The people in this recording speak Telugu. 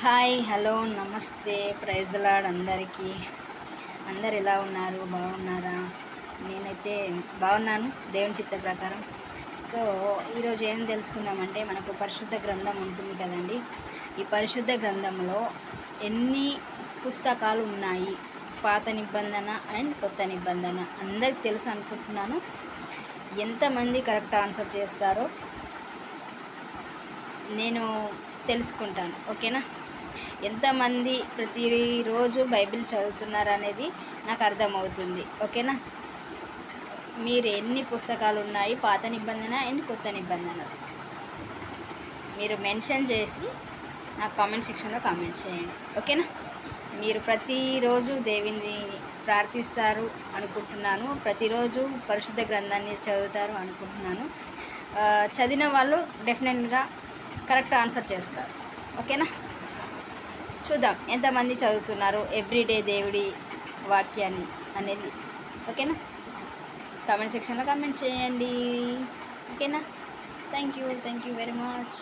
హాయ్ హలో నమస్తే ప్రైజ్ లార్డ్ అందరికీ. అందరు ఎలా ఉన్నారు? బాగున్నారా? నేనైతే బాగున్నాను దేవుని చిత్త ప్రకారం. సో ఈరోజు ఏం తెలుసుకుందామంటే, మనకు పరిశుద్ధ గ్రంథం ఉంటుంది కదండి. ఈ పరిశుద్ధ గ్రంథంలో ఎన్ని పుస్తకాలు ఉన్నాయి? పాత నిబంధన అండ్ కొత్త నిబంధన అందరికి తెలుసు అనుకుంటున్నాను. ఎంతమంది కరెక్ట్ ఆన్సర్ చేస్తారో నేను తెలుసుకుంటాను, ఓకేనా? ఎంతమంది ప్రతిరోజు బైబిల్ చదువుతున్నారు అనేది నాకు అర్థమవుతుంది, ఓకేనా? మీరు ఎన్ని పుస్తకాలు ఉన్నాయి పాత నిబంధన అండ్ కొత్త నిబంధన మీరు మెన్షన్ చేసి నాకు కామెంట్ సెక్షన్లో కామెంట్ చేయండి, ఓకేనా? మీరు ప్రతిరోజు దేవుని ప్రార్థిస్తారు అనుకుంటున్నాను, ప్రతిరోజు పరిశుద్ధ గ్రంథాన్ని చదువుతారు అనుకుంటున్నాను. చదివిన వాళ్ళు డెఫినెట్గా కరెక్ట్ ఆన్సర్ చేస్తారు, ఓకేనా? చూద్దాం ఎంతమంది చదువుతున్నారు ఎవ్రీడే దేవుడి వాక్యాన్ని అనేది, ఓకేనా? కామెంట్ సెక్షన్లో కామెంట్ చేయండి, ఓకేనా? Thank you very much.